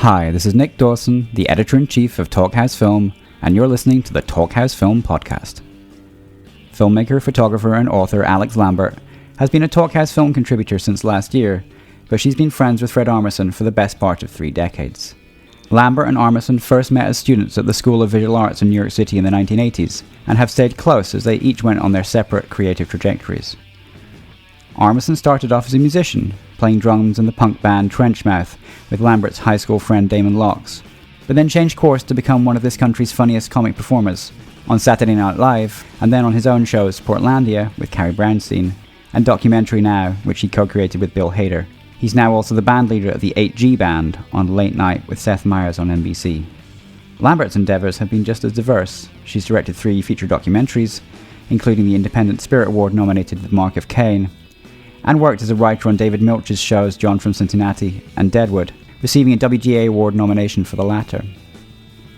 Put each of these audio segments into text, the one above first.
Hi, this is Nick Dawson, the editor-in-chief of Talkhouse Film, and you're listening to the Talkhouse Film podcast. Filmmaker, photographer, and author Alix Lambert has been a Talkhouse Film contributor since last year, but she's been friends with Fred Armisen for the best part of 3 decades. Lambert and Armisen first met as students at the School of Visual Arts in New York City in the 1980s, and have stayed close as they each went on their separate creative trajectories. Armisen started off as a musician, playing drums in the punk band Trenchmouth with Lambert's high school friend Damon Locks, but then changed course to become one of this country's funniest comic performers, on Saturday Night Live, and then on his own shows Portlandia with Carrie Brownstein, and Documentary Now, which he co-created with Bill Hader. He's now also the band leader of the 8G Band on Late Night with Seth Meyers on NBC. Lambert's endeavours have been just as diverse. She's directed 3 feature documentaries, including the Independent Spirit Award nominated The Mark of Cain, and worked as a writer on David Milch's shows John from Cincinnati and Deadwood, receiving a WGA Award nomination for the latter.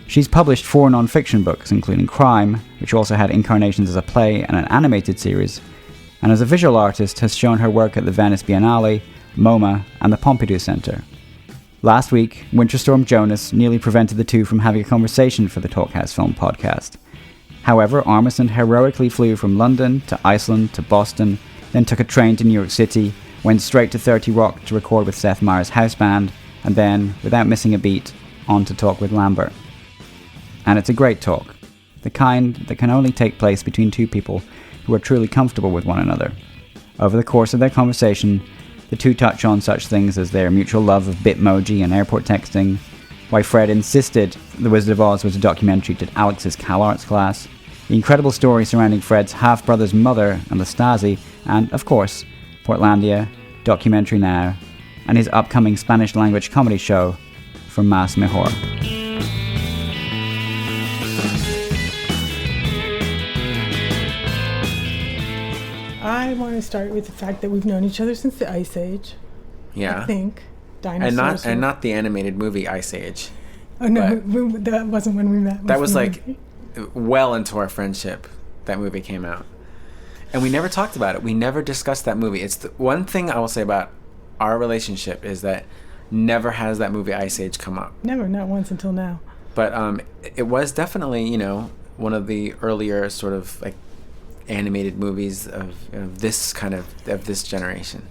She's published 4 non-fiction books, including Crime, which also had incarnations as a play and an animated series, and as a visual artist has shown her work at the Venice Biennale, MoMA, and the Pompidou Centre. Last week, Winter Storm Jonas nearly prevented the two from having a conversation for the Talkhouse Film podcast. However, Armisen heroically flew from London to Iceland to Boston, then took a train to New York City, went straight to 30 Rock to record with Seth Meyers' house band, and then, without missing a beat, on to talk with Lambert. And it's a great talk, the kind that can only take place between 2 people who are truly comfortable with one another. Over the course of their conversation, the two touch on such things as their mutual love of Bitmoji and airport texting, why Fred insisted The Wizard of Oz was a documentary to Alix's Cal Arts class, the incredible story surrounding Fred's half-brother's mother and the Stasi, and, of course, Portlandia, Documentary Now, and his upcoming Spanish-language comedy show, From Más Mejor. I want to start with the fact that we've known each other since the Ice Age. Yeah. I think. Dinosaurs. And not the animated movie Ice Age. Oh, no, that wasn't when we met. That was like well into our friendship, that movie came out. And we never talked about it. We never discussed that movie. It's the one thing I will say about our relationship is that never has that movie Ice Age come up. Never, not once until now. But it was definitely, one of the earlier sort of like animated movies of this kind of this generation.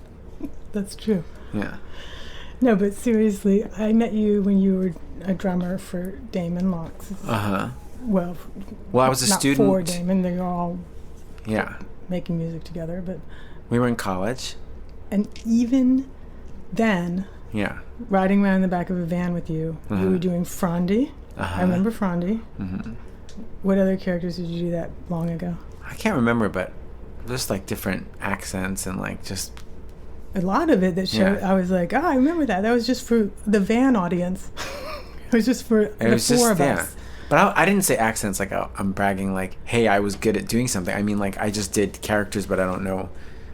That's true. Yeah. No, but seriously, I met you when you were a drummer for Damon Locks. Uh-huh. Well, I was a student. Not for Damon, they were all making music together, but we were in college. And even then, riding around in the back of a van with you, you were doing Frondy. I remember Frondy. Mm-hmm. What other characters did you do that long ago? I can't remember, but just like different accents and like just a lot of it that showed. I was like, I remember that. That was just for the van audience. It was just for the 4 of us. But I didn't say accents like I'm bragging like, hey, I was good at doing something. I mean, like, I just did characters, but I don't know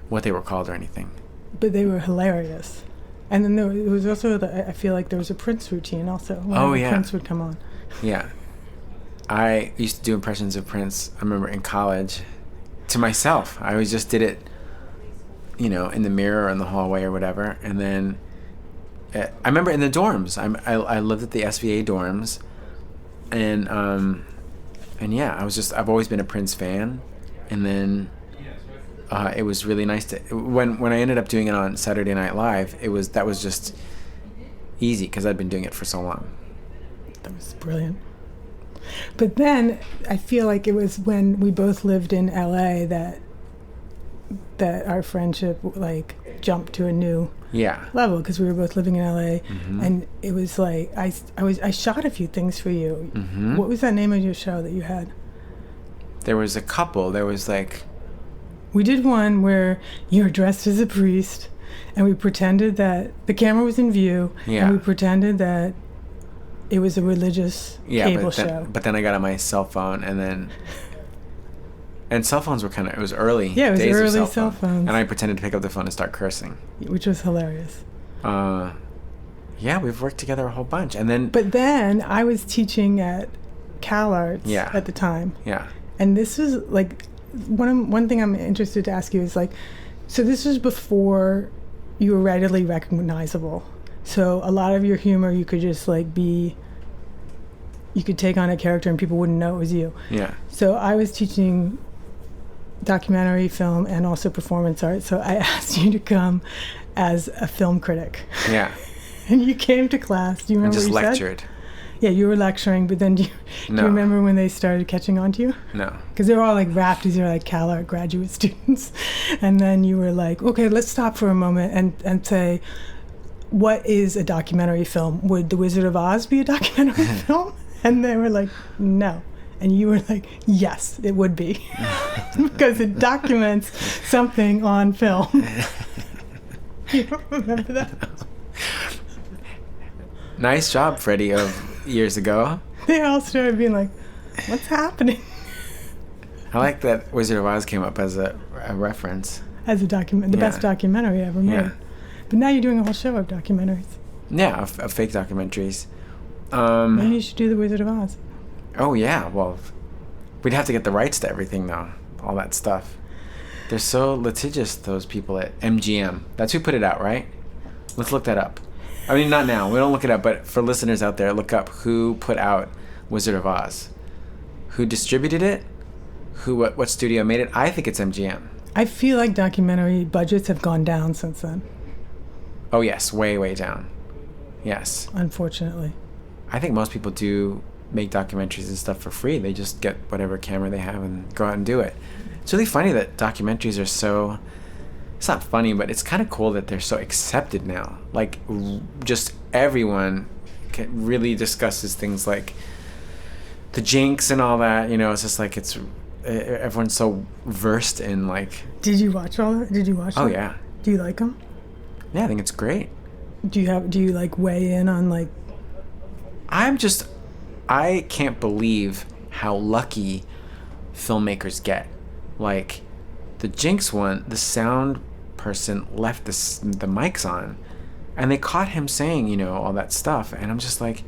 what they were called or anything. But they were hilarious. And then there was also, I feel like there was a Prince routine also. When Prince would come on. Yeah. I used to do impressions of Prince, I remember, in college, to myself. I always just did it, in the mirror or in the hallway or whatever. And then I remember in the dorms. I lived at the SVA dorms. And I've always been a Prince fan, and then it was really nice to when I ended up doing it on Saturday Night Live. That was just easy because I'd been doing it for so long. That was brilliant. But then I feel like it was when we both lived in LA that our friendship like jumped to a new level, because we were both living in LA, and it was like I shot a few things for you. Mm-hmm. What was that name of your show that you had? There was a couple. There was like we did one where you were dressed as a priest, and we pretended that the camera was in view, and we pretended that it was a religious cable show. But then I got on my cell phone, and cell phones were it was early. Yeah, it was days early of cell phones. And I pretended to pick up the phone and start cursing. Which was hilarious. We've worked together a whole bunch. But then I was teaching at Cal Arts at the time. Yeah. And this was like, one thing I'm interested to ask you is like, so this was before you were readily recognizable. So a lot of your humor, you could just like you could take on a character and people wouldn't know it was you. Yeah. So I was teaching documentary film and also performance art. So I asked you to come as a film critic. Yeah. And you came to class. Do you remember And just what you lectured. said? Yeah, you were lecturing, but then do you remember when they started catching on to you? No. Because they were all like rapt. These are like CalArt graduate students. And then you were like, okay, let's stop for a moment and say, what is a documentary film? Would The Wizard of Oz be a documentary film? And they were like, no. And you were like, yes, it would be. Because it documents something on film. You don't remember that? Nice job, Freddie, of years ago. They all started being like, what's happening? I like that Wizard of Oz came up as a reference. As a the best documentary ever made. Yeah. But now you're doing a whole show of documentaries. Yeah, of fake documentaries. Maybe you should do The Wizard of Oz. Oh, yeah. Well, we'd have to get the rights to everything, though. All that stuff. They're so litigious, those people at MGM. That's who put it out, right? Let's look that up. I mean, not now. We don't look it up, but for listeners out there, look up who put out Wizard of Oz. Who distributed it? What studio made it? I think it's MGM. I feel like documentary budgets have gone down since then. Oh, yes. Way, way down. Yes. Unfortunately. I think most people do make documentaries and stuff for free. They just get whatever camera they have and go out and do it. It's really funny that documentaries are so... It's not funny, but it's kind of cool that they're so accepted now. Like, just everyone really discusses things like the jinx and all that. You know, it's just like everyone's so versed in, like... Did you watch all that? Did you watch Oh, that? yeah. Do you like them? Yeah, I think it's great. Do you like weigh in on like... I can't believe how lucky filmmakers get. Like, the Jinx one, the sound person left the mics on, and they caught him saying, you know, all that stuff, and I'm just like,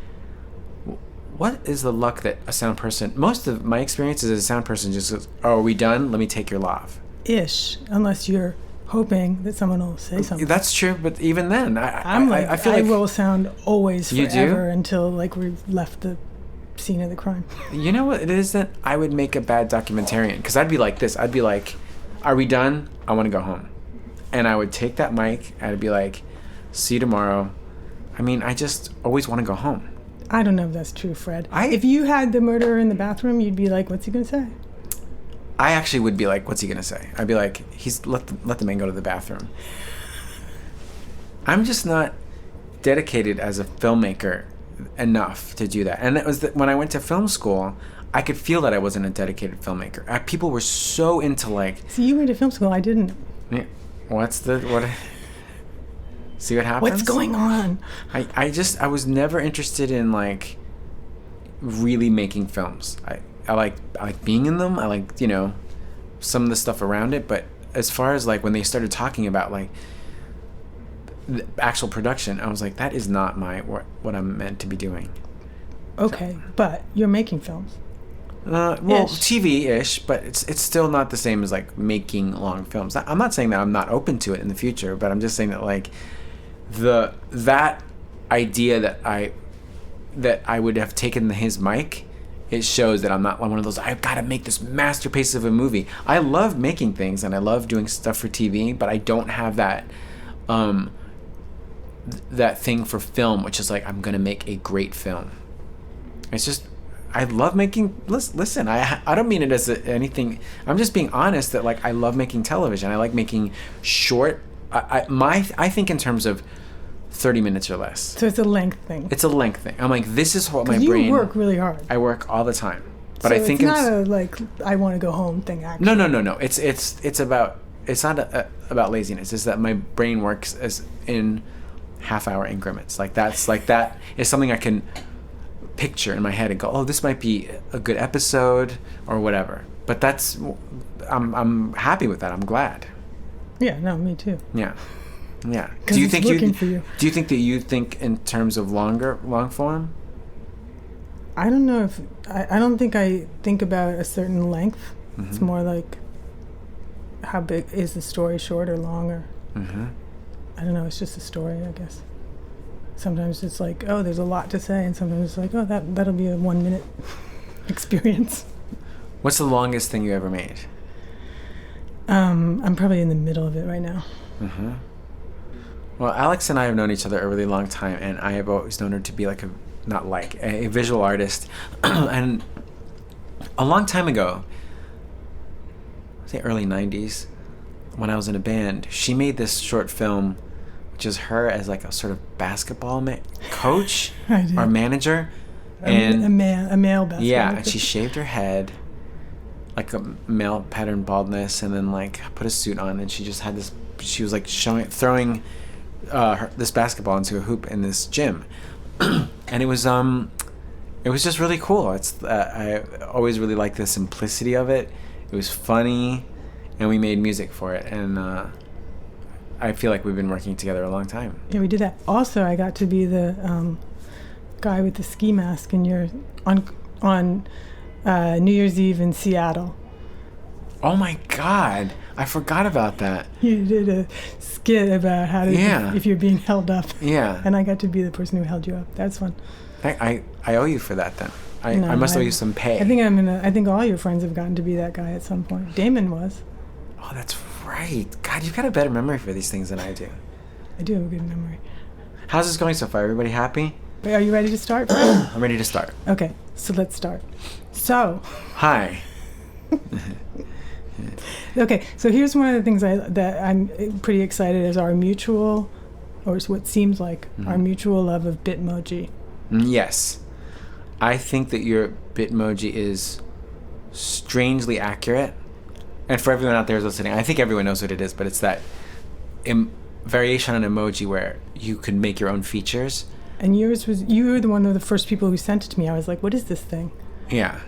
what is the luck that a sound person... Most of my experience is a sound person just goes, oh, are we done? Let me take your lav. Ish, unless you're hoping that someone will say something. That's true, but even then, I feel like I will sound always You forever do? until like we've left the scene of the crime. You know what it is that I would make a bad documentarian? Because I'd be like this. I'd be like, are we done? I want to go home. And I would take that mic and I'd be like, see you tomorrow. I mean, I just always want to go home. I don't know if that's true, Fred. If you had the murderer in the bathroom, you'd be like, what's he going to say? I actually would be like, what's he going to say? I'd be like, let the man go to the bathroom. I'm just not dedicated as a filmmaker enough to do that. And it was when I went to film school, I could feel that I wasn't a dedicated filmmaker. People were so into like... See, you went to film school. I didn't. Yeah, what? See what happens? What's going on? I was never interested in like really making films. I like being in them. I like, you know, some of the stuff around it. But as far as like when they started talking about like the actual production, I was like, that is not what I'm meant to be doing. Okay, so. But you're making films. Well, TV-ish, but it's still not the same as like making long films. I'm not saying that I'm not open to it in the future, but I'm just saying that like that idea that I would have taken his mic, it shows that I'm not one of those, I've got to make this masterpiece of a movie. I love making things and I love doing stuff for TV, but I don't have that that thing for film, which is like, I'm going to make a great film. It's just, I love making... Listen, I don't mean it as anything... I'm just being honest that, like, I love making television. I like making short... I think in terms of 30 minutes or less. So it's a length thing. It's a length thing. I'm like, this is what my brain... You work really hard. I work all the time. But so I think it's not a, like, I want to go home thing, actually. No. It's about... It's not about laziness. It's that my brain works as in half-hour increments. That is something I can... picture in my head and go, oh, this might be a good episode or whatever. But that's, I'm happy with that. I'm glad. Yeah, no, me too. Yeah. Do you think do you think that you think in terms of long form? I don't know if I don't think I think about a certain length. Mm-hmm. It's more like how big is the story, short or long, or I don't know. It's just a story, I guess. sometimes it's like, oh, there's a lot to say, and sometimes it's like, oh, that'll be a 1 minute experience. What's the longest thing you ever made? I'm probably in the middle of it right now. Mm-hmm. Well, Alix and I have known each other a really long time, and I have always known her to be like a visual artist. And a long time ago, I say early 90s, when I was in a band, she made this short film, which is her as like a sort of basketball coach or manager. And a male basketball. Yeah, and she shaved her head, like a male pattern baldness, and then like put a suit on, and she just had this. She was like throwing this basketball into a hoop in this gym, and it was just really cool. I always really liked the simplicity of it. It was funny, and we made music for it, and I feel like we've been working together a long time. Yeah, we did that. Also, I got to be the guy with the ski mask on New Year's Eve in Seattle. Oh my God, I forgot about that. You did a skit about how to if you're being held up. Yeah. And I got to be the person who held you up. That's fun. I owe you for that then. I must owe you some pay. I think all your friends have gotten to be that guy at some point. Damon was. Oh, that's right. God, you've got a better memory for these things than I do. I do have a good memory. How's this going so far? Everybody happy? Wait, are you ready to start? I'm ready to start. Okay, so let's start. So. Hi. Okay, so here's one of the things that I'm pretty excited is our mutual, or is what seems like our mutual love of Bitmoji. Yes. I think that your Bitmoji is strangely accurate. And for everyone out there who's listening, I think everyone knows what it is, but it's that variation on emoji where you can make your own features. And you were one of the first people who sent it to me. I was like, what is this thing? Yeah.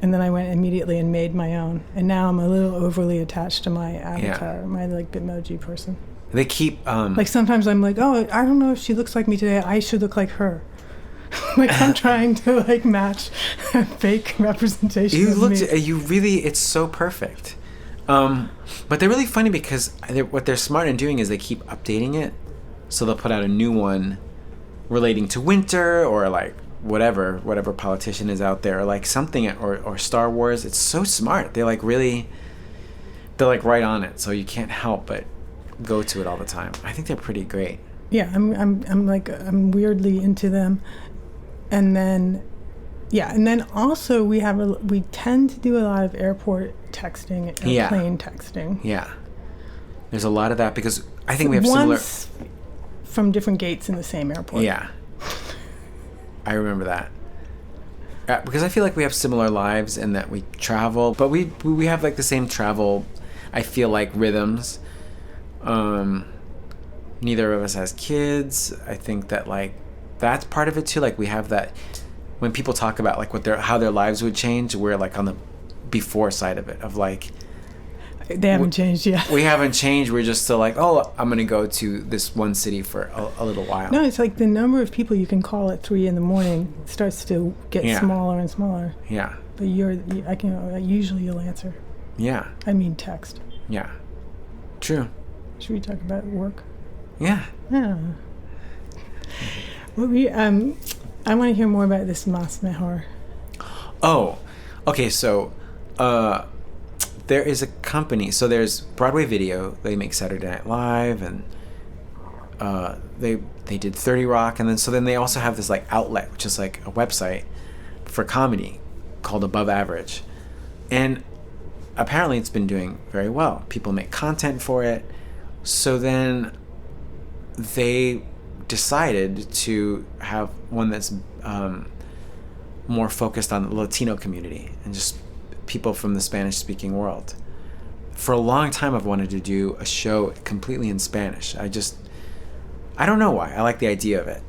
And then I went immediately and made my own. And now I'm a little overly attached to my avatar, my like Bitmoji person. They keep... like sometimes I'm like, oh, I don't know if she looks like me today. I should look like her. Like I'm trying to like match a fake representation of me. You really, it's so perfect. But they're really funny because what they're smart in doing is they keep updating it. So they'll put out a new one relating to winter or like whatever politician is out there, or like something, or Star Wars. It's so smart. They're like right on it, so you can't help but go to it all the time. I think they're pretty great. Yeah, I'm weirdly into them. And then also we tend to do a lot of airport texting, plane texting. Yeah. There's a lot of that because I think we have similar from different gates in the same airport. Yeah. I remember that. Because I feel like we have similar lives and that we travel, but we have like the same travel, I feel like, rhythms. Neither of us has kids. I think that like that's part of it too. Like we have that when people talk about like how their lives would change, we're like on the before side of it, of like they haven't changed yet. We haven't changed. We're just still like, oh, I'm gonna go to this one city for a little while. No, it's like the number of people you can call at 3 a.m. starts to get smaller and smaller. Yeah. But usually you'll answer. Yeah. I mean text. Yeah. True. Should we talk about work? Yeah. Yeah. Well, I want to hear more about this Mas Mehar. Oh, okay. So, there is a company. So there's Broadway Video. They make Saturday Night Live, and they did 30 Rock, and then they also have this like outlet, which is like a website for comedy called Above Average, and apparently it's been doing very well. People make content for it. So then they decided to have one that's more focused on the Latino community and just people from the Spanish-speaking world. For a long time, I've wanted to do a show completely in Spanish. I don't know why. I like the idea of it.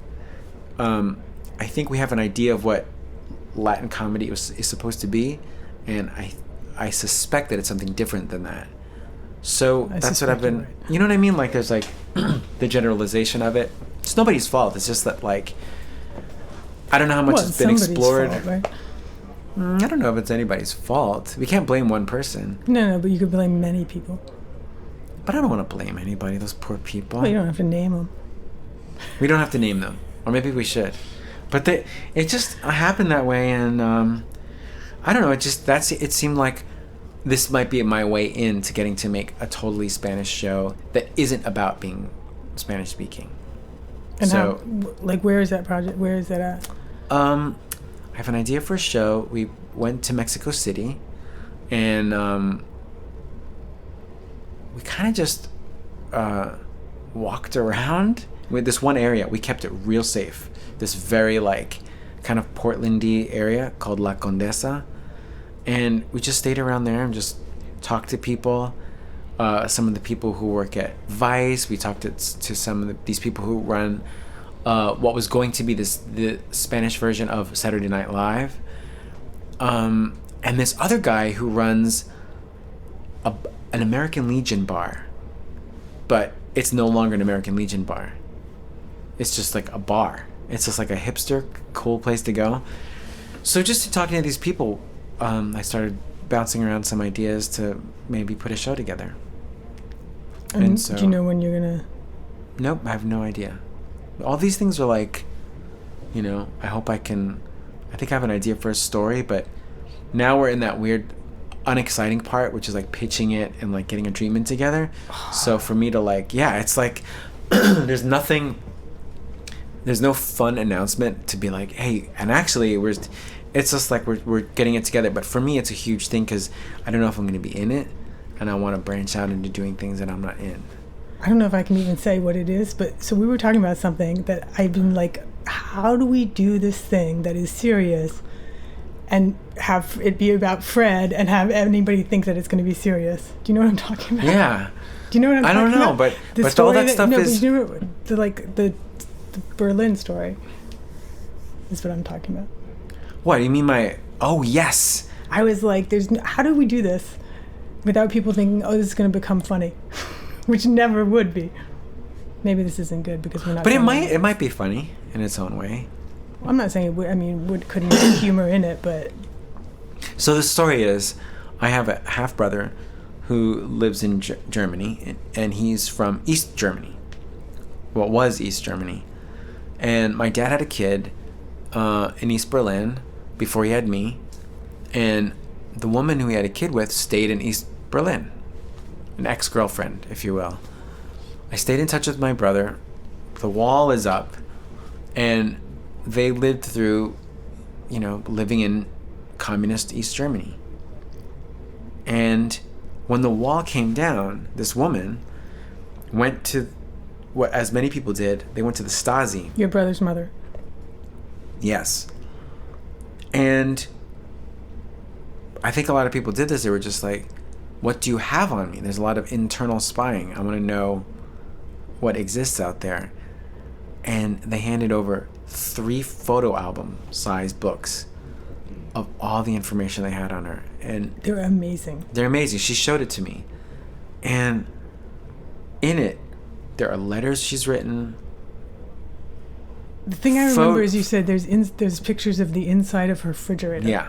I think we have an idea of what Latin comedy is supposed to be, and I suspect that it's something different than that. So that's what I've been... Right. You know what I mean? Like, there's, like, the generalization of it. It's nobody's fault. It's just that, like... I don't know how much has been explored. Fault, right? I don't know if it's anybody's fault. We can't blame one person. No, but you could blame many people. But I don't want to blame anybody, those poor people. Well, you don't have to name them. We don't have to name them. Or maybe we should. But it just happened that way, and I don't know. It seemed like this might be my way into getting to make a totally Spanish show that isn't about being Spanish speaking. And so, where is that project? Where is that at? I have an idea for a show. We went to Mexico City, and we kind of just walked around with this one area. We kept it real safe. This very kind of Portlandy area called La Condesa, and we just stayed around there and just talked to people. Some of the people who work at Vice. We talked to some of these people who run what was going to be the Spanish version of Saturday Night Live, and this other guy who runs an American Legion bar, but it's no longer an American Legion bar. It's just like a bar. It's just like a hipster, cool place to go. So just talking to these people, I started bouncing around some ideas to maybe put a show together. And so, do you know when you're gonna? Nope, I have no idea. All these things are I hope I can. I think I have an idea for a story, but now we're in that weird, unexciting part, which is pitching it and getting a treatment together. So for me to it's there's nothing. There's no fun announcement to be hey, and actually it's just we're getting it together. But for me, it's a huge thing because I don't know if I'm going to be in it, and I want to branch out into doing things that I'm not in. I don't know if I can even say what it is, but so we were talking about something that I've been how do we do this thing that is serious and have it be about Fred and have anybody think that it's going to be serious? Do you know what I'm talking about? Yeah. Do you know what I'm talking about? I don't know, but all that stuff is... But you know, the Berlin story is what I'm talking about. What, you mean my... Oh, yes. I was how do we do this without people thinking, oh, this is going to become funny? Which never would be. Maybe this isn't good because we're not... But it might be funny in its own way. Well, I'm not saying it would, couldn't have humor in it, but... So the story is, I have a half-brother who lives in Germany, and he's from East Germany. Well, it was East Germany. And my dad had a kid in East Berlin before he had me, and the woman who he had a kid with stayed in East Berlin, an ex-girlfriend, if you will. I stayed in touch with my brother. The wall is up, and they lived through, living in communist East Germany. And when the wall came down, this woman went to what, as many people did, they went to the Stasi. Your brother's mother. Yes. And I think a lot of people did this. They were just what do you have on me? There's a lot of internal spying. I want to know what exists out there. And they handed over 3 photo album sized books of all the information they had on her. And they're amazing. They're amazing. She showed it to me. And in it, there are letters she's written. The thing I remember is you said there's pictures of the inside of her refrigerator. Yeah.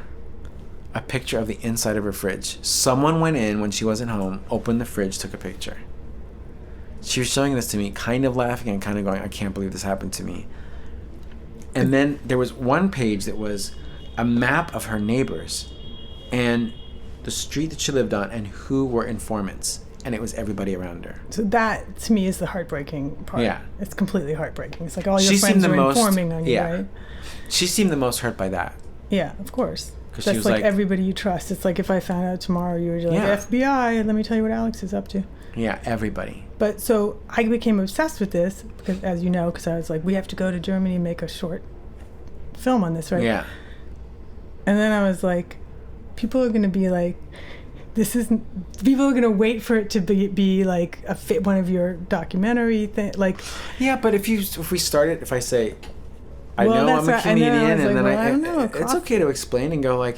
A picture of the inside of her fridge. Someone went in when she wasn't home, opened the fridge, took a picture. She was showing this to me, kind of laughing and kind of going, I can't believe this happened to me. And then there was one page that was a map of her neighbors and the street that she lived on and who were informants. And it was everybody around her. So that, to me, is the heartbreaking part. Yeah. It's completely heartbreaking. It's all your friends are informing on you, right? She seemed the most hurt by that. Yeah, of course. That's she was everybody you trust. It's if I found out tomorrow you were FBI, let me tell you what Alix is up to. Yeah, everybody. But so I became obsessed with this because, as you know, because I was we have to go to Germany and make a short film on this, right? Yeah. And then I was people are going to be this isn't. People are going to wait for it to be one of your documentary thing, Yeah, but if we start it, if I say, I know I'm a comedian, and then I don't know. It's okay to explain and go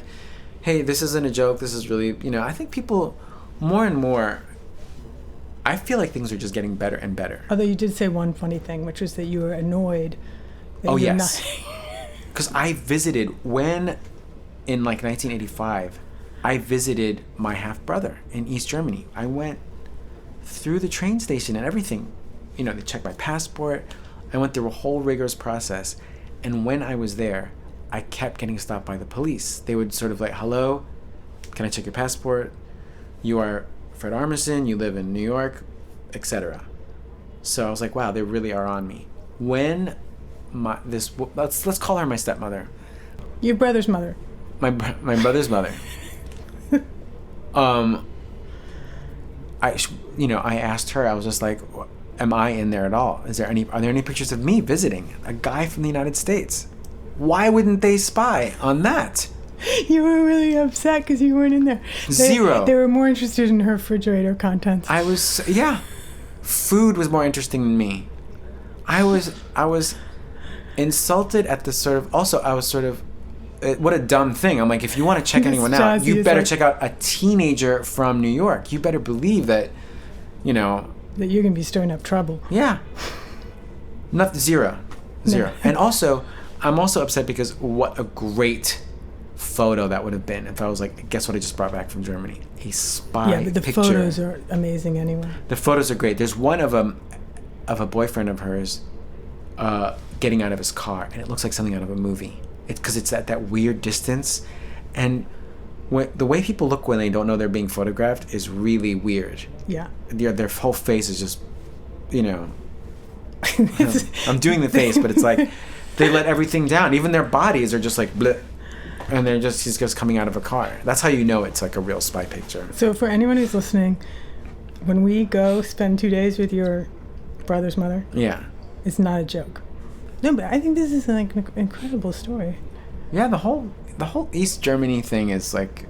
hey, this isn't a joke. This is really, I think people more and more. I feel like things are just getting better and better. Although you did say one funny thing, which was that you were annoyed. Oh, yes. Because I visited in 1985, I visited my half-brother in East Germany. I went through the train station and everything. They checked my passport. I went through a whole rigorous process. And when I was there, I kept getting stopped by the police. They would sort of like, hello, can I check your passport? You are Fred Armisen, you live in New York, etc. So I was like, wow, they really are on me. When let's call her my stepmother. Your brother's mother. My brother's mother. I asked her, I was just like, am I in there at all? Are there any pictures of me visiting a guy from the United States? Why wouldn't they spy on that? You were really upset because you weren't in there. Zero. They were more interested in her refrigerator contents. Food was more interesting than me. I was insulted at the sort of, also I was sort of, what a dumb thing. I'm like, if you want to check anyone out, you better check out a teenager from New York. You better believe that, that you're going to be stirring up trouble. Yeah. Zero. No. And also, I'm also upset because what a great photo that would have been if I was like, guess what I just brought back from Germany? A spy but the picture. photos are amazing anyway. The photos are great. There's one of a boyfriend of hers getting out of his car, and it looks like something out of a movie. It's because it's at that weird distance, and the way people look when they don't know they're being photographed is really weird. Yeah. Their whole face is just, I'm doing the face, but it's like they let everything down. Even their bodies are just like bleh, and he's just coming out of a car. That's how you know it's like a real spy picture. So for anyone who's listening, when we go spend 2 days with your brother's mother, it's not a joke. No, but I think this is like an incredible story. Yeah, the whole East Germany thing is like,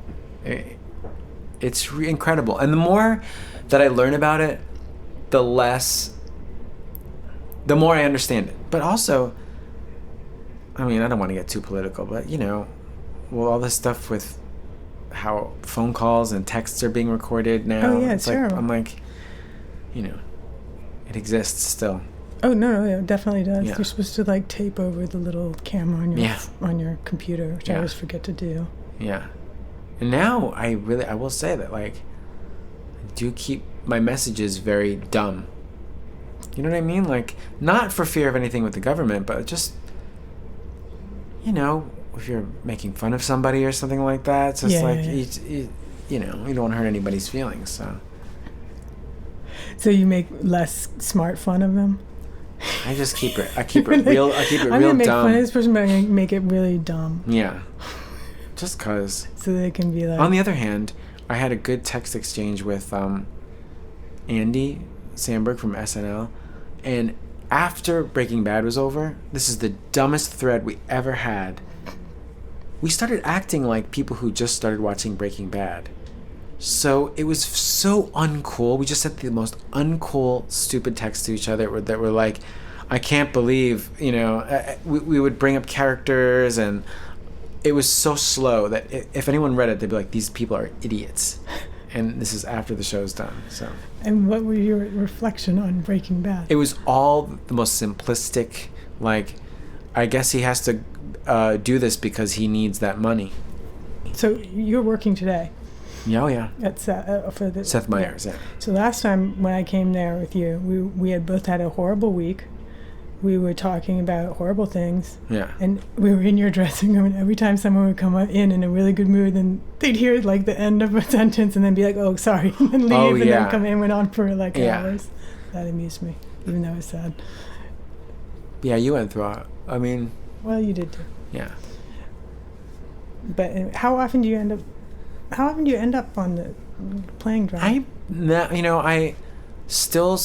it's incredible. And the more that I learn about it, the more I understand it. But also, I mean, I don't want to get too political, but all this stuff with how phone calls and texts are being recorded now. Oh yeah, it's terrible. I'm like, it exists still. Oh no, it definitely does. Yeah. You're supposed to like tape over the little camera on your computer, which I always forget to do. Yeah. And now I will say that like I do keep my messages very dumb. You know what I mean? Like not for fear of anything with the government, but just if you're making fun of somebody or something like that, it's just you don't want to hurt anybody's feelings, So you make less smart fun of them? I just keep it real. I keep it real dumb. I'm gonna make fun of this person, but I'm gonna make it really dumb. Yeah, just cause. So they can be like. On the other hand, I had a good text exchange with Andy Samberg from SNL, and after Breaking Bad was over, this is the dumbest thread we ever had. We started acting like people who just started watching Breaking Bad. So it was so uncool. We just sent the most uncool, stupid texts to each other that were like, I can't believe, we would bring up characters, and it was so slow that if anyone read it, they'd be like, these people are idiots. And this is after the show's done. So. And what were your reflection on Breaking Bad? It was all the most simplistic, like, I guess he has to do this because he needs that money. So you're working today? Oh yeah. At Seth Meyers, yeah. So last time when I came there with you, we had both had a horrible week. We were talking about horrible things. Yeah. And we were in your dressing room, and every time someone would come in a really good mood, then they'd hear like the end of a sentence and then be like, oh, sorry, and then leave, and then come in and went on for like hours. That amused me, even though it was sad. Yeah, you went through it. I mean... Well, you did too. Yeah. But how often do you end up on the playing drum? I still I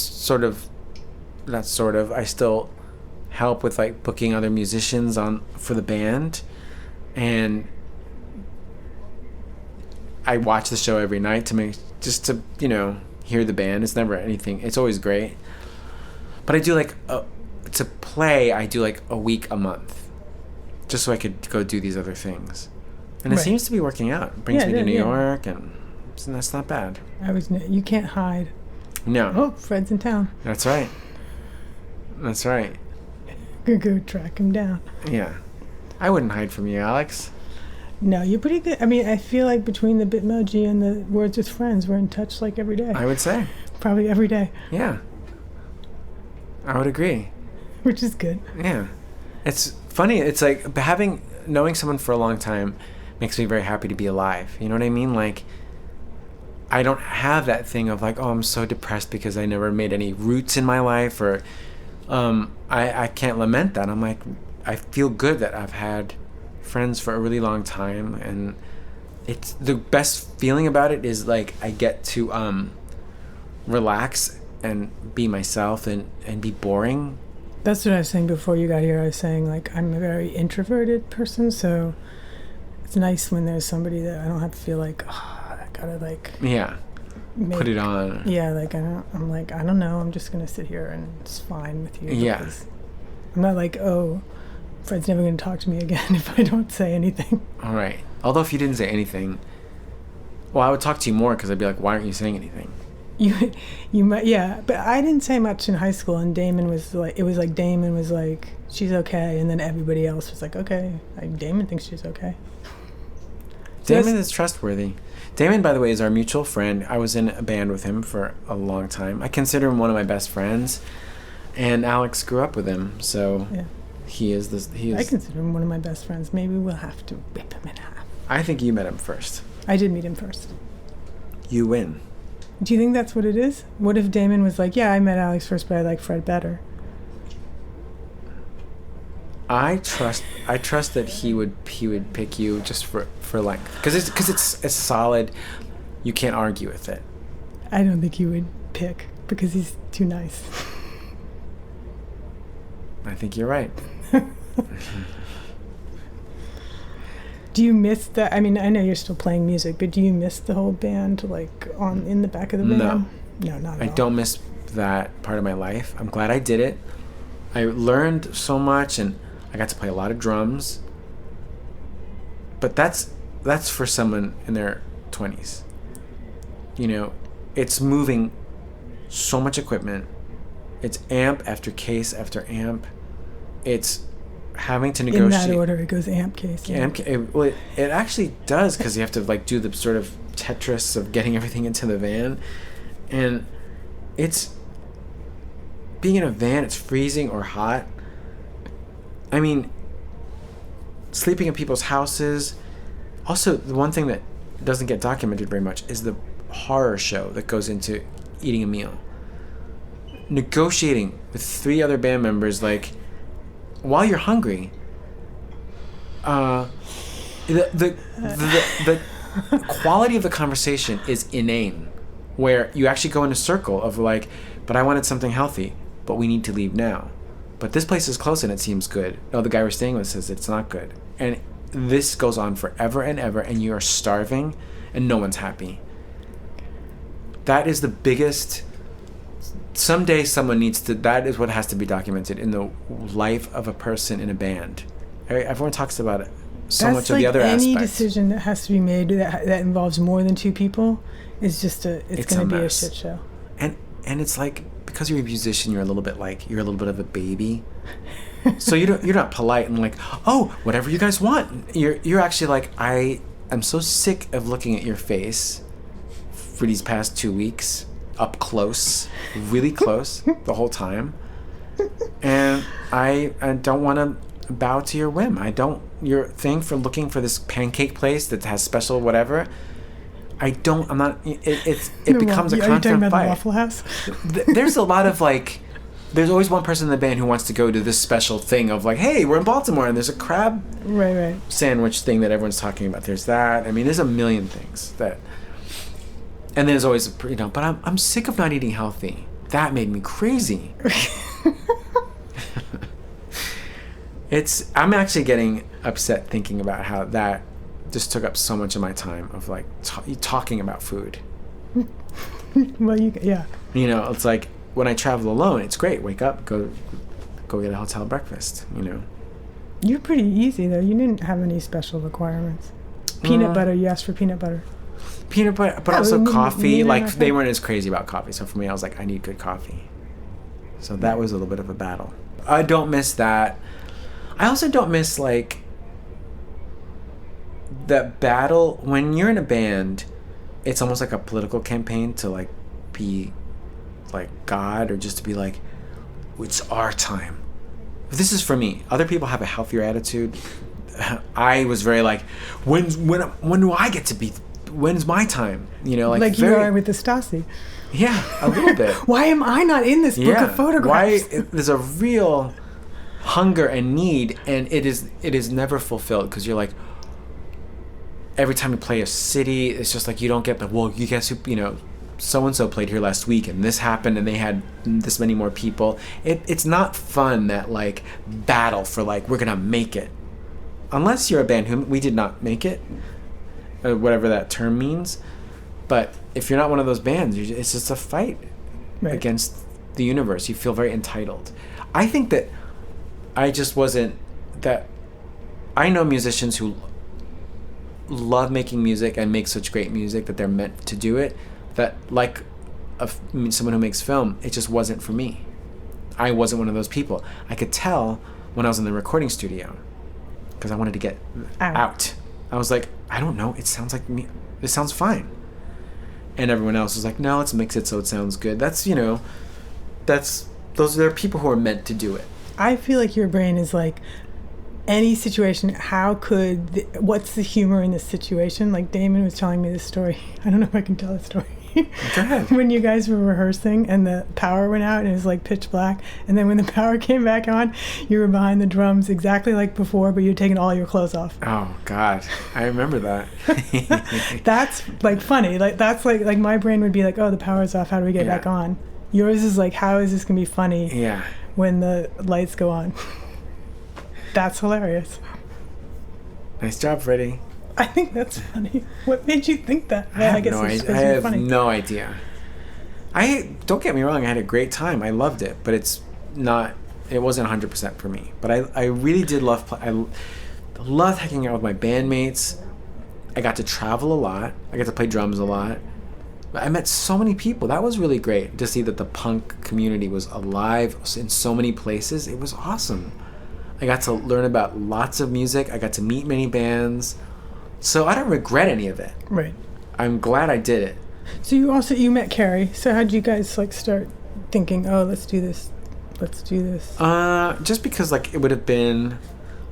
still help with like booking other musicians for the band, and I watch the show every night to hear the band. It's never anything. It's always great. But I do to play. I do like a week a month, just so I could go do these other things. And it seems to be working out. It brings me to New York, and that's not bad. You can't hide. No. Oh, Fred's in town. That's right. That's right. Go track him down. Yeah. I wouldn't hide from you, Alix. No, you're pretty good. I mean, I feel like between the Bitmoji and the Words with Friends, we're in touch like every day. I would say. Probably every day. Yeah. I would agree. which is good. Yeah. It's funny. It's like knowing someone for a long time makes me very happy to be alive. You know what I mean? Like, I don't have that thing of like, oh, I'm so depressed because I never made any roots in my life, or I can't lament that. I'm like, I feel good that I've had friends for a really long time, and it's the best feeling about it is like I get to relax and be myself and be boring. That's what I was saying before you got here. I was saying, like, I'm a very introverted person, so it's nice when there's somebody that I don't have to feel like, oh, I gotta, like... Yeah. Put it on. Yeah, like, I'm like, I don't know, I'm just gonna sit here and it's fine with you. Yeah. I'm not like, oh, Fred's never gonna talk to me again if I don't say anything. All right. Although if you didn't say anything, well, I would talk to you more because I'd be like, why aren't you saying anything? You might, yeah, but I didn't say much in high school, and Damon was like, she's okay, and then everybody else was like, okay, like, Damon thinks she's okay. Damon is trustworthy. Damon, by the way, is our mutual friend. I was in a band with him for a long time. I consider him one of my best friends, and Alix grew up with him, so yeah. I consider him one of my best friends. Maybe we'll have to rip him in half. I think you met him first. I did meet him first. You win. Do you think that's what it is? What if Damon was like, yeah, I met Alix first, but I like Fred better? I trust that he would pick you just for like, because it's solid. You can't argue with it. I don't think he would pick because he's too nice. I think you're right. Do you miss that? I mean, I know you're still playing music, but do you miss the whole band, like, in the back of the band? No, not at all. I don't miss that part of my life. I'm glad I did it. I learned so much, and I got to play a lot of drums. But that's for someone in their 20s. You know, it's moving so much equipment. It's amp after case after amp. It's having to negotiate. In that order, it goes amp case. Yeah. It actually does, because you have to like do the sort of Tetris of getting everything into the van, and it's being in a van. It's freezing or hot. I mean, sleeping in people's houses. Also, the one thing that doesn't get documented very much is the horror show that goes into eating a meal. Negotiating with 3 other band members, like, while you're hungry, the quality of the conversation is inane, where you actually go in a circle of like, but I wanted something healthy, but we need to leave now. But this place is close and it seems good. No, the guy we're staying with says it's not good. And this goes on forever and ever, and you are starving and no one's happy. That is the biggest... Someday someone needs to... That is what has to be documented in the life of a person in a band. Everyone talks about it. So That's much of the other aspects. Any decision that has to be made that involves more than 2 people is just it's going to be a shit show. And it's like, because you're a musician, you're a little bit of a baby. So you're not polite and like, oh, whatever you guys want. You're actually like, I am so sick of looking at your face for these past 2 weeks, up close, really close, the whole time. And I don't want to bow to your whim. Your thing for looking for this pancake place that has special whatever. I'm not. It becomes a constant fight. Are you talking about the Waffle House? There's a lot of like. There's always one person in the band who wants to go to this special thing of like, hey, we're in Baltimore and there's a crab right sandwich thing that everyone's talking about. There's that. I mean, there's a million things that. And there's always but I'm sick of not eating healthy. That made me crazy. I'm actually getting upset thinking about how that just took up so much of my time of like talking about food. Well, yeah. You know, it's like when I travel alone, it's great. Wake up, go get a hotel breakfast. You know. You're pretty easy though. You didn't have any special requirements. Peanut butter. You asked for peanut butter. Peanut butter, but also coffee. Like they weren't as crazy about coffee. So for me, I was like, I need good coffee. So that was a little bit of a battle. I don't miss that. I also don't miss like that battle when you're in a band. It's almost like a political campaign to like be like God, or just to be like, it's our time. this is for me. Other people have a healthier attitude. I was very like, when do I get to be? When's my time? You know, like you are with the Stasi. Yeah, a little bit. Why am I not in this book of photographs? There's a real hunger and need, and it is never fulfilled, because you're like, every time you play a city, it's just like you don't get the, well, you guess who, you know, so and so played here last week and this happened and they had this many more people. It's not fun, that like battle for like, we're gonna make it, unless you're a band who we did not make it, whatever that term means. But if you're not one of those bands, it's just a fight against the universe. You feel very entitled. I think that I just wasn't that. I know musicians who love making music and make such great music that they're meant to do it, that like someone who makes film, it just wasn't for me. I wasn't one of those people. I could tell when I was in the recording studio, because I wanted to get out. I was like, I don't know, it sounds like me, it sounds fine. And everyone else was like, no, let's mix it so it sounds good. That's, you know, those are people who are meant to do it. I feel like your brain is like, any situation, what's the humor in this situation? Like Damon was telling me this story. I don't know if I can tell the story. Go ahead. When you guys were rehearsing and the power went out and it was like pitch black, and then when the power came back on, you were behind the drums exactly like before, but you'd taken all your clothes off. Oh God, I remember that. That's like funny. Like that's like my brain would be like, oh, the power's off. How do we get back on? Yours is like, how is this gonna be funny? Yeah. When the lights go on. That's hilarious. Nice job, Freddie. I think that's funny. What made you think that? I have no idea. Don't get me wrong, I had a great time. I loved it, but it wasn't 100% for me. But I really did love hanging out with my bandmates. I got to travel a lot. I got to play drums a lot. I met so many people. That was really great to see that the punk community was alive in so many places. It was awesome. I got to learn about lots of music. I got to meet many bands. So I don't regret any of it. Right. I'm glad I did it. So you met Carrie. So how did you guys like start thinking, oh, let's do this? Just because like it would have been,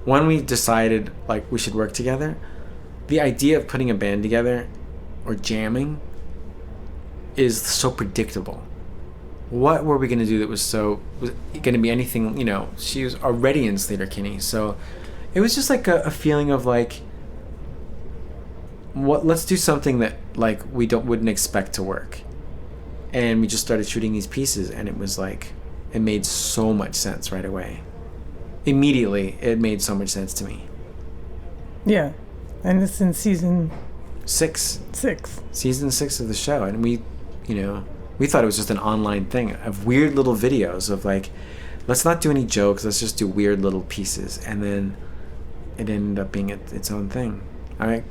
when we decided like we should work together, the idea of putting a band together or jamming is so predictable. What were we going to do that was going to be anything, you know, she was already in Sleater-Kinney. So it was just like a feeling of like, let's do something that like we wouldn't expect to work. And we just started shooting these pieces, and it was like, it made so much sense right away. Immediately, it made so much sense to me. Yeah. And it's in season 6. Season 6 of the show. And we thought it was just an online thing of weird little videos of like, let's not do any jokes, let's just do weird little pieces. And then it ended up being its own thing. I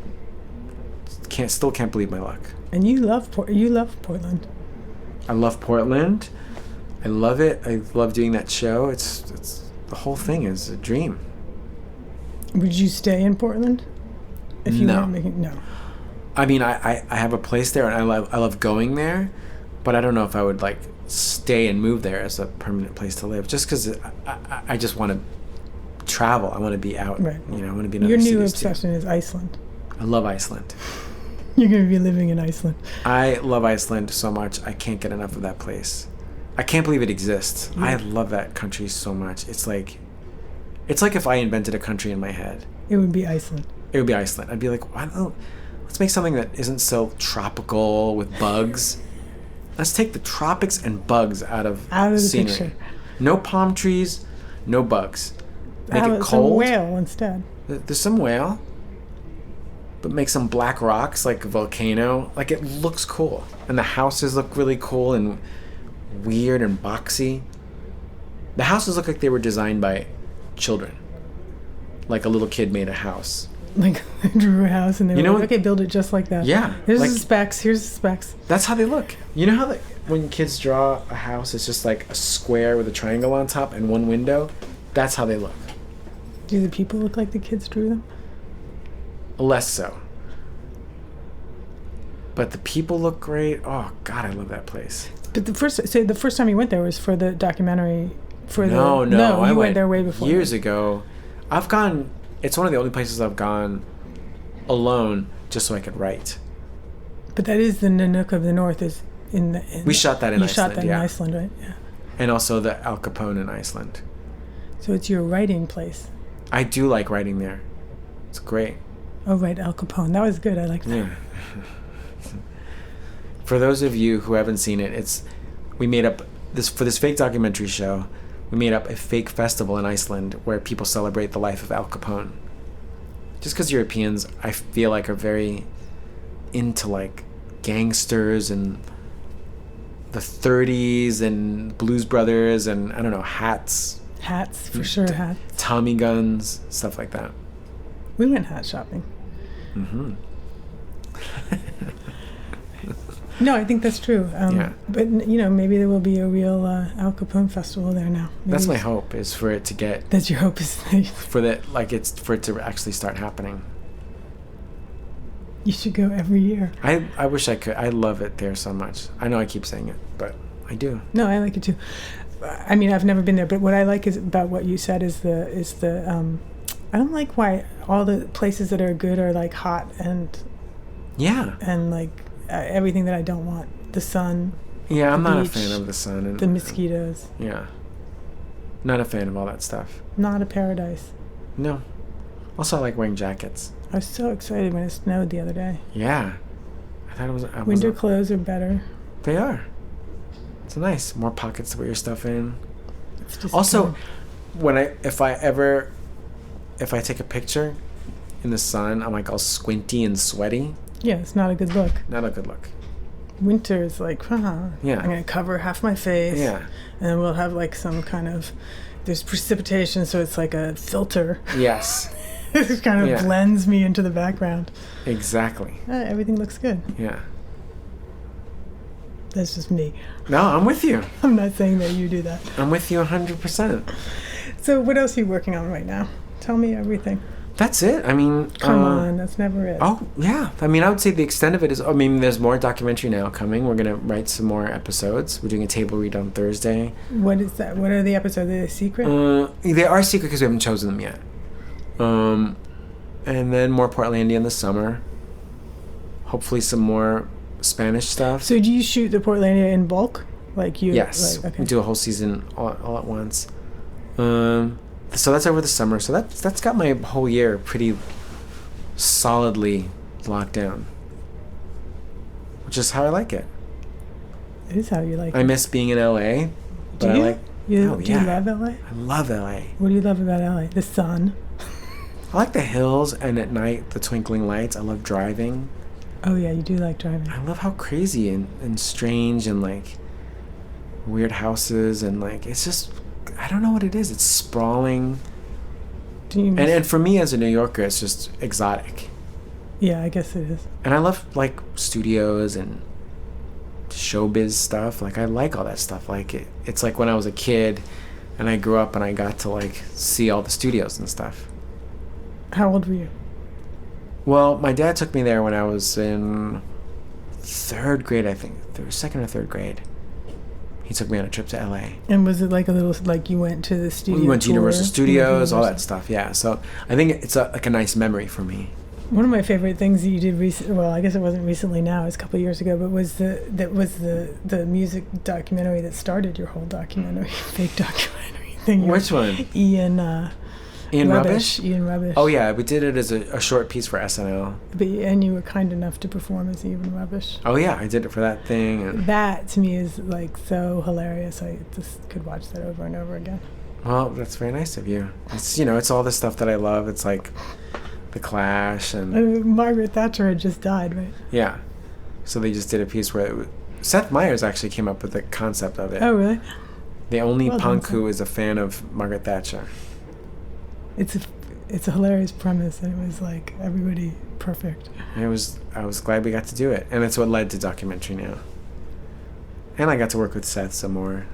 still can't believe my luck. And you love Portland. I love Portland. I love it. I love doing that show. It's the whole thing is a dream. Would you stay in Portland? If you No. No. I mean, I have a place there, and I love going there, but I don't know if I would like stay and move there as a permanent place to live. Just because I just want to travel. I want to be out. Right. You know, I want to be in other Your new cities obsession is Iceland. I love Iceland. You're going to be living in Iceland. I love Iceland so much. I can't get enough of that place. I can't believe it exists. Yeah. I love that country so much. It's like if I invented a country in my head. It would be Iceland. It would be Iceland. I'd be like, let's make something that isn't so tropical with bugs. Let's take the tropics and bugs out of the scenery. Picture. No palm trees, no bugs. Make it cold. Some whale instead. There's some whale, but make some black rocks like a volcano. Like, it looks cool. And the houses look really cool and weird and boxy. The houses look like they were designed by children. Like a little kid made a house. Like they drew a house and they were like, okay, build it just like that. Yeah. Here's the specs. That's how they look. You know how when kids draw a house, it's just like a square with a triangle on top and one window? That's how they look. Do the people look like the kids drew them? Less so. But the people look great. Oh, God, I love that place. But the first time you went there was for the documentary For no, I you went went there way before. Years ago. I've gone. It's one of the only places I've gone alone just so I could write. But that is the Nanook of the North. Is in we shot that in Iceland. You Iceland. shot that in Iceland, right? Yeah. And also the Al Capone in Iceland. So it's your writing place. I do like writing there. It's great. Oh, right, Al Capone. That was good. I like that. Yeah. For those of you who haven't seen it, we made up this for this fake documentary show. We made up a fake festival in Iceland where people celebrate the life of Al Capone. Just because Europeans, I feel like, are very into like gangsters and the 30s and Blues Brothers and I don't know, hats. Hats, for sure, hats. Tommy guns, stuff like that. We went hat shopping. Mm-hmm. No, I think that's true. Yeah. But, maybe there will be a real Al Capone festival there now. Maybe That's my hope, is for it to get... That's your hope, is for it to actually start happening. You should go every year. I wish I could. I love it there so much. I know I keep saying it, but I do. No, I like it too. I mean, I've never been there, but what I like is about what you said is the I don't like why all the places that are good are like hot and like everything that I don't want. The sun. Yeah, I'm not beach, a fan of the sun and the mosquitoes. Yeah. Not a fan of all that stuff. Not a paradise. No. Also, I like wearing jackets. I was so excited when it snowed the other day. Yeah. I thought it was... Winter clothes are better. They are. It's nice. More pockets to put your stuff in. It's just also, if I take a picture in the sun, I'm like all squinty and sweaty. Yeah, it's not a good look. Not a good look. Winter is like, Yeah. I'm going to cover half my face. Yeah. And then we'll have like some kind of... There's precipitation, so it's like a filter. Yes. It kind of blends me into the background. Exactly. Everything looks good. Yeah. That's just me. No, I'm with you. I'm not saying that you do that. I'm with you 100%. So what else are you working on right now? Tell me everything. That's it. I mean... Come on, that's never it. Oh, yeah. I mean, I would say the extent of it is... I mean, there's more documentary now coming. We're going to write some more episodes. We're doing a table read on Thursday. What is that? What are the episodes? Are they secret? They are secret because we haven't chosen them yet. And then more Portlandia in the summer. Hopefully some more Spanish stuff. So do you shoot the Portlandia in bulk? Like you? Yes. Like, okay. We do a whole season all at once. So that's over the summer. So that's got my whole year pretty solidly locked down. Which is how I like it. It is how you like it. I miss being in LA. Do but you? I like... Do you love LA? I love LA. What do you love about LA? The sun? I like the hills and at night the twinkling lights. I love driving. Oh yeah, you do like driving. I love how crazy and strange and like weird houses and like it's just... I don't know what it is. It's sprawling. And for me as a New Yorker, it's just exotic. Yeah, I guess it is. And I love like studios and showbiz stuff. Like I like all that stuff. Like it's like when I was a kid and I grew up and I got to like see all the studios and stuff. How old were you? Well, my dad took me there when I was in third grade, I think. Second or third grade. He took me on a trip to LA. And was it like a little, like you went to the studio? We went to Universal Studios, all that stuff. stuff, yeah. So I think it's like a nice memory for me. One of my favorite things that you did recently, well, I guess it wasn't recently now, it was a couple of years ago, but was the music documentary that started your whole documentary, fake documentary thing. Which one? Ian Rubbish. Ian Rubbish. Oh yeah, we did it as a short piece for SNL. And you were kind enough to perform as Ian Rubbish. Oh yeah, I did it for that thing. And that to me is like so hilarious. I just could watch that over and over again. Well, that's very nice of you. It's it's all the stuff that I love. It's like The Clash and Margaret Thatcher had just died, right? Yeah, so they just did a piece where Seth Meyers actually came up with the concept of it. Oh really? The only punk who is a fan of Margaret Thatcher. It's a hilarious premise, and it was like everybody perfect. I was glad we got to do it, and it's what led to documentary now. And I got to work with Seth some more,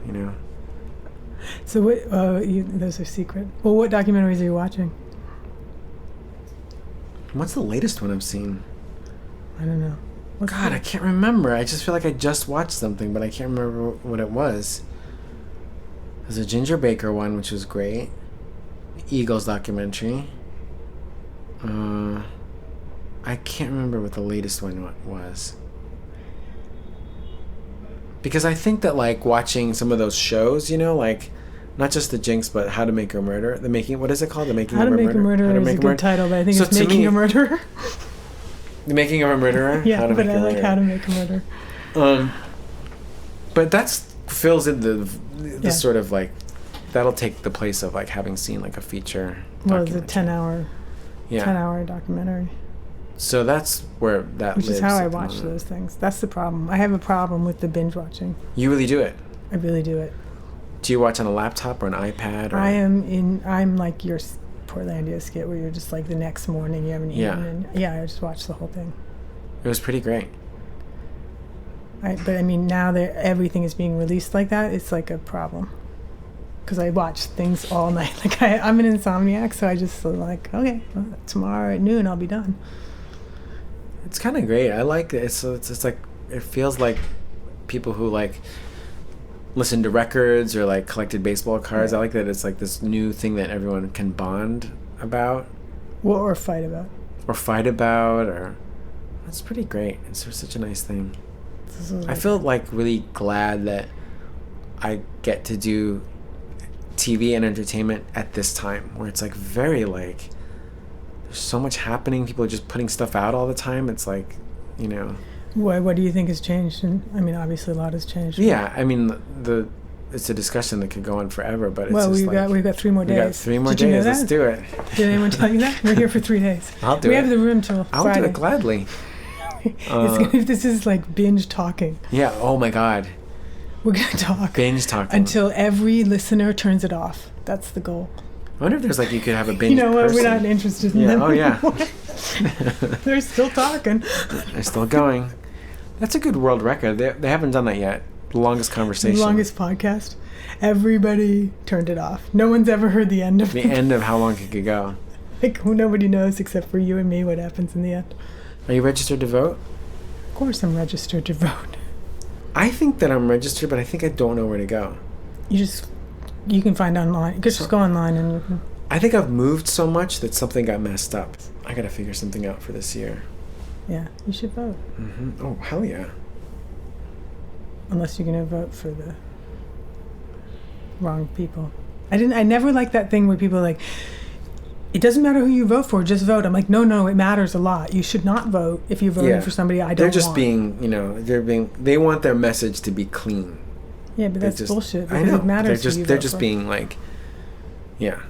So what? Those are secret. Well, what documentaries are you watching? What's the latest one I've seen? I don't know. I can't remember. I just feel like I just watched something, but I can't remember what it was. There's a Ginger Baker one, which was great. Eagles documentary. I can't remember what the latest one was. Because I think that, like, watching some of those shows, you know, like, not just the Jinx, but How to Make a Murder. What is it called? The Making of a Murderer? How to Make a Murderer is a good title, but I think it's Making a Murderer. The Making of a Murderer? Yeah, but I like How to Make a Murderer. But that's fills in the sort of, like, that'll take the place of, like, having seen, like, a feature. Well, it's a 10-hour documentary. So that's where that lives. Which is how I watch those things. That's the problem. I have a problem with the binge watching. You really do it? I really do it. Do you watch on a laptop or an iPad? Or? I'm like your Portlandia skit where you're just like the next morning you haven't eaten. And I just watched the whole thing. It was pretty great. But I mean, now that everything is being released like that, it's like a problem. Because I watch things all night. Like I'm an insomniac, so I just like, okay, well, tomorrow at noon I'll be done. It's kind of great. I like it. It's like, it feels like people who like listen to records or like collected baseball cards. I like that it's like this new thing that everyone can bond about. Well, or fight about. Or that's pretty great. It's such a nice thing. I feel like really glad that I get to do TV and entertainment at this time where it's like very like there's so much happening. People are just putting stuff out all the time. It's like, you know. What do you think has changed? And I mean, obviously a lot has changed. Yeah, I mean, it's a discussion that could go on forever, but it's we've got 3 more days. We got 3 more days. You know that? Let's do it. Did anyone tell you that? We're here for 3 days. I'll do it. We have the room till Friday. I'll do it gladly. This is like binge talking. Yeah. Oh my God. We're gonna talk. Binge talking until every listener turns it off. That's the goal. I wonder if there's like you could have a binge. You know what? Person. We're not interested in them. Oh yeah. They're still talking. They're still going. That's a good world record. They haven't done that yet. The longest conversation. The longest podcast. Everybody turned it off. No one's ever heard the end of it. The end of how long it could go. Like nobody knows except for you and me what happens in the end. Are you registered to vote? Of course I'm registered to vote. I think that I'm registered, but I think I don't know where to go. You can find online. You can just go online and you can... I think I've moved so much that something got messed up. I gotta figure something out for this year. Yeah, you should vote. Mm-hmm. Oh, hell yeah. Unless you're gonna vote for the wrong people. I never liked that thing where people are like, it doesn't matter who you vote for, just vote. I'm like, no, it matters a lot. You should not vote if you're voting for somebody I don't want. They're just being, they want their message to be clean. Yeah, but that's bullshit. I know. It matters They're just being like, yeah.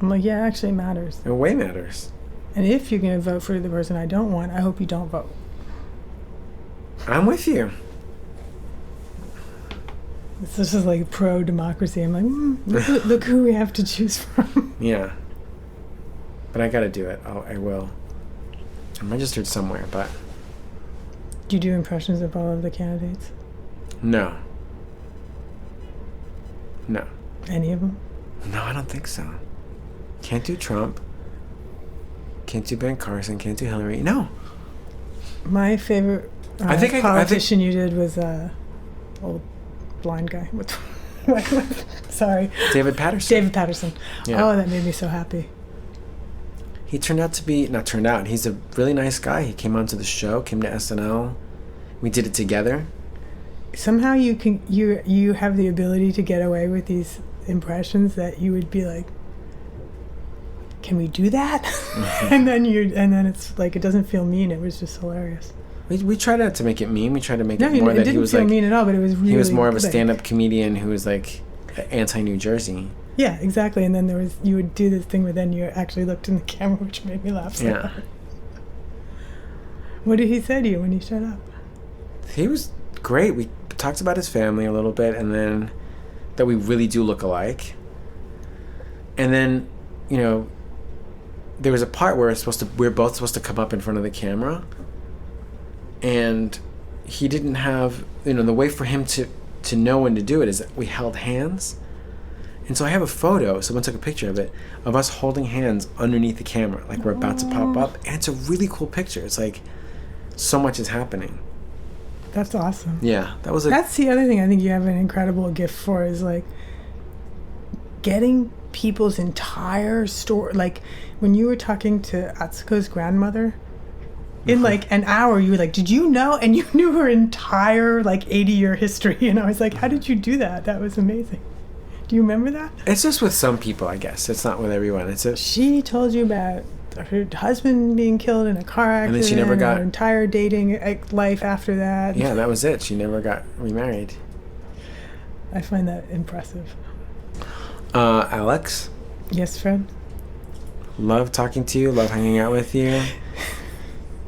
I'm like, yeah, actually it matters. It way matters. And if you're going to vote for the person I don't want, I hope you don't vote. I'm with you. This is like pro-democracy. I'm like, look who we have to choose from. Yeah. But I got to do it. I will. I'm registered somewhere, but... Do you do impressions of all of the candidates? No. Any of them? No, I don't think so. Can't do Trump. Can't do Ben Carson. Can't do Hillary. No. My favorite politician you did was old blind guy. Sorry. David Patterson. Yeah. Oh, that made me so happy. He turned out to be, not turned out, he's a really nice guy. He came onto the show, came to SNL. We did it together. Somehow you have the ability to get away with these impressions that you would be like, can we do that? Mm-hmm. and then it's like, it doesn't feel mean. It was just hilarious. We tried not to make it mean. We tried to make it more that he was like... it didn't feel mean at all, but it was really... He was more of a stand-up comedian who was like anti-New Jersey. Yeah, exactly. And then you would do this thing where then you actually looked in the camera, which made me laugh so hard. What did he say to you when he showed up? He was great. We talked about his family a little bit, and then that we really do look alike. And then, there was a part where we're both supposed to come up in front of the camera, and he didn't have, the way for him to know when to do it is that we held hands. And so I have a photo, someone took a picture of it, of us holding hands underneath the camera, like we're about to pop up. And it's a really cool picture. It's like so much is happening. That's awesome. Yeah, that's the other thing I think you have an incredible gift for is like getting people's entire story, like when you were talking to Atsuko's grandmother, in like an hour, you were like, did you know? And you knew her entire like 80-year history. And I was like, how did you do that? That was amazing. Do you remember that? It's just with some people, I guess. It's not with everyone. She told you about her husband being killed in a car accident. And then she never got her entire dating life after that. Yeah, that was it. She never got remarried. I find that impressive. Alix? Yes, Fred? Love talking to you. Love hanging out with you.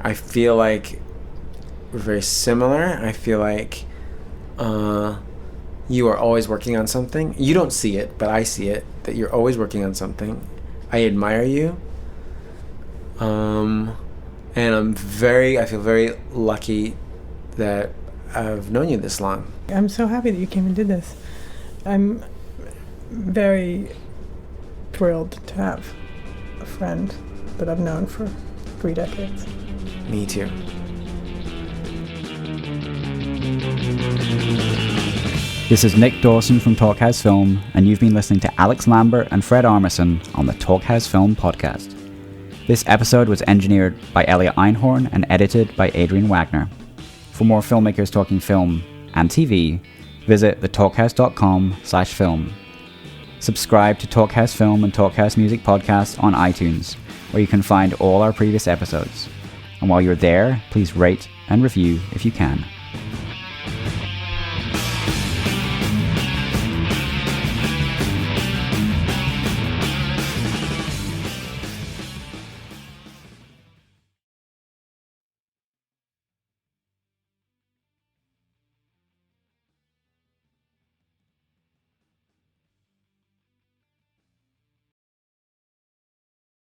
I feel like we're very similar. I feel like you are always working on something. You don't see it, but I see it, that you're always working on something. I admire you. And I feel very lucky that I've known you this long. I'm so happy that you came and did this. I'm very thrilled to have a friend that I've known for 3 decades. Me too. This is Nick Dawson from Talkhouse Film, and you've been listening to Alix Lambert and Fred Armisen on the Talkhouse Film podcast. This episode was engineered by Elliot Einhorn and edited by Adrian Wagner. For more filmmakers talking film and TV, visit thetalkhouse.com/film. Subscribe to Talkhouse Film and Talkhouse Music podcasts on iTunes, where you can find all our previous episodes. And while you're there, please rate and review if you can.